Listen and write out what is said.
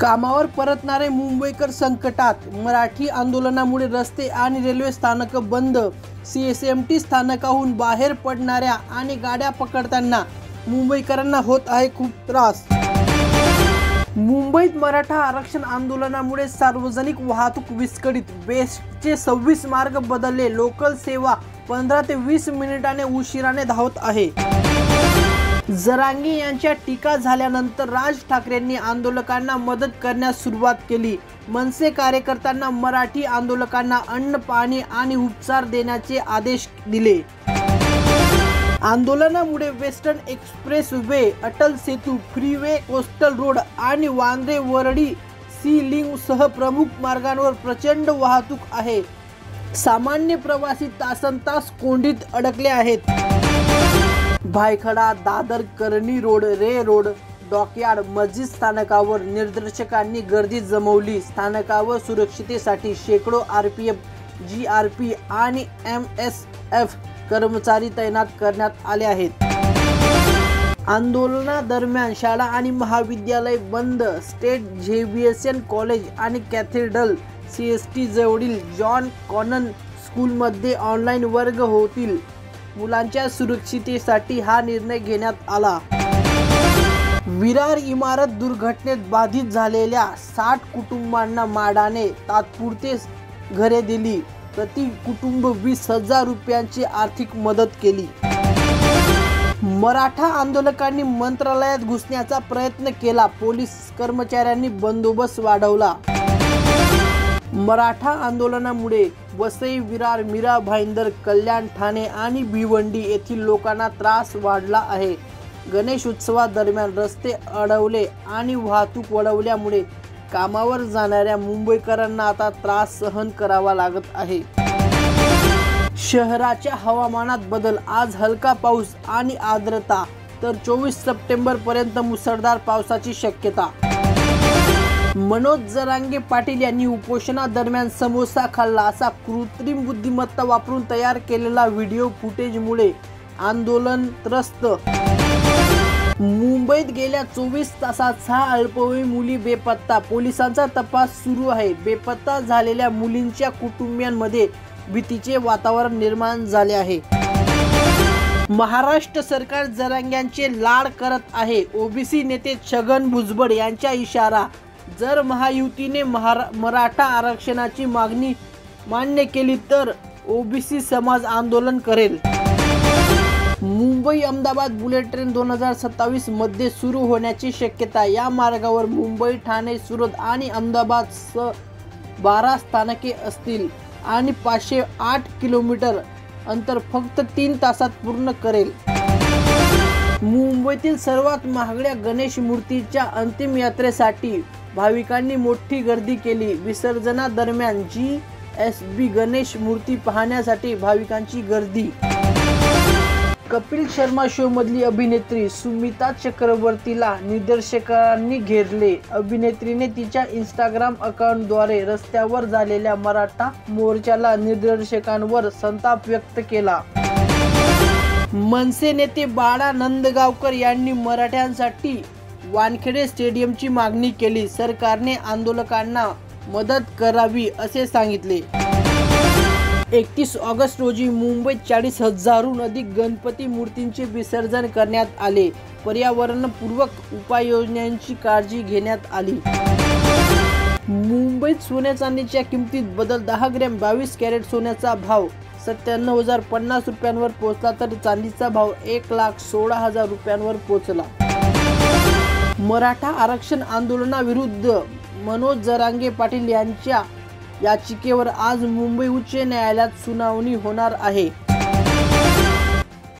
कामावर परतणारे मुंबईकर संकटात, मराठी आंदोलनामुळे रस्ते आणि रेल्वे स्थानक बंद, CSMT स्थानकाहून बाहेर पडणाऱ्या आणि गाड्या पकडताना मुंबईकरांना होत आहे खूप त्रास। मुंबईत मराठा आरक्षण आंदोलनामुळे सार्वजनिक वाहतूक विस्कळीत, बेस्टचे 26 मार्ग बदलले, लोकल सेवा 15 ते 20 मिनिटांनी उशिराने धावत आहे। जरांगे यांच्या टीका झाल्यानंतर राज ठाकरेंनी आंदोलकांना मदत करण्यास सुरुवात केली। मनसे कार्यकर्त्यांना मराठी आंदोलकांना अन्न, पाणी आणि उपचार देण्याचे आदेश दिले। आंदोलनामुळे western express way, Atal Setu, freeway, coastal road आणि वांद्रे वरळी सी लिंक सह प्रमुख मार्गांवर प्रचंड वाहतूक आहे। सामान्य प्रवासी तासनतास कोंडीत अडकले आहेत। भायखळा, दादर, करणी रोड, रे रोड, डॉकयार्ड, मस्जिद स्थानकावर निदर्शकांनी गर्दी जमवली। स्थानकावर सुरक्षितेसाठी शेकडो RPF, GRP आणि MSF कर्मचारी तैनात करण्यात आले आहेत। आंदोलनादरम्यान शाळा आणि महाविद्यालय बंद, स्टेट झेवियर कॉलेज आणि कॅथेड्रल CST जवळील जॉन कॉनन स्कूलमध्ये ऑनलाईन वर्ग होतील। मुलांच्या सुरक्षितेसाठी हा निर्णय घेण्यात आला। विरार इमारत दुर्घटनेत बाधित झालेल्या 60 कुटुंबांना म्हाडाने तात्पुरते घरे दिली। प्रति कुटुंब 20,000 रुपयांची आर्थिक मदत केली। मराठा आंदोलकांनी मंत्रालयात घुसण्याचा प्रयत्न केला, पोलीस कर्मचाऱ्यांनी बंदोबस्त वाढवला। मराठा आंदोलनामुळे वसई, विरार, मीरा भाईंदर, कल्याण, ठाणे आणि भिवंडी येथील लोकांना त्रास वाढला आहे। गणेश उत्सवादरम्यान रस्ते अडवले आणि वाहतूक वळवल्यामुळे कामावर जाणाऱ्या मुंबईकरांना आता त्रास सहन करावा लागत आहे। शहराच्या हवामानात बदल, आज हलका पाऊस आणि आर्द्रता, तर 24 सप्टेंबर पर्यंत मुसळधार पावसाची शक्यता। मनोज जरांगे पाटील यांनी उपोषणादरम्यान समोसा खाल्ला असा कृत्रिम बुद्धिमत्ता वापरून तयार केलेला व्हिडिओ फुटेजमुळे आंदोलन त्रस्त। मुंबईत गेल्या 24 तासात 6 अल्पवयीन मुली बेपत्ता, पोलिसांचा तपास सुरू आहे। बेपत्ता झालेल्या मुलींच्या कुटुंबियांमध्ये भीतीचे वातावरण निर्माण झाले आहे। महाराष्ट्र सरकार जरांग्यांचे लाड करत आहे, OBC नेते छगन भुजबळ यांचा इशारा। जर महायुतीने मराठा आरक्षणाची मागणी मान्य केली तर OBC समाज आंदोलन करेल। मुंबई अहमदाबाद बुलेट ट्रेन 2027 मध्ये सुरू होण्याची शक्यता। या मार्गावर मुंबई, ठाणे, सुरत आणि अहमदाबाद 12 स्थानके असतील आणि 508 किलोमीटर अंतर फक्त 3 तासात पूर्ण करेल। मुंबईतील सर्वात महागड्या गणेश मूर्तीच्या अंतिम यात्रेसाठी भाविकांनी मोठी गर्दी केली। विसर्जनादरम्यान GSB गणेश मूर्ती पाहण्यासाठी भाविकांची गर्दी। कपिल शर्मा शो मधली अभिनेत्री सुमिता चक्रवर्तीला निदर्शकांनी घेरले। अभिनेत्रीने तिच्या Instagram अकाउंटद्वारे रस्त्यावर झालेल्या मराठा मोर्चाला निदर्शकांवर संताप व्यक्त केला। मनसे नेते बाळा नंदगावकर यांनी मराठ्यांसाठी वानखेडे स्टेडियमची मागणी केली। सरकारने आंदोलकांना मदत करावी असे सांगितले। 31 ऑगस्ट रोजी मुंबईत 40,000हून अधिक गणपती मूर्तींचे विसर्जन करण्यात आले। पर्यावरणपूरक उपाययोजनांची काळजी घेण्यात आली। मुंबईत सोन्या चांदीच्या किमतीत बदल, 10 ग्रॅम 22 कॅरेट सोन्याचा भाव 97,050 रुपयांवर पोहोचला तर चांदीचा भाव 1,16,000 रुपयांवर पोहोचला। मराठा आरक्षण आंदोलनाविरुद्ध मनोज जरांगे पाटील यांच्या याचिकेवर आज मुंबई उच्च न्यायालयात सुनावणी होणार आहे।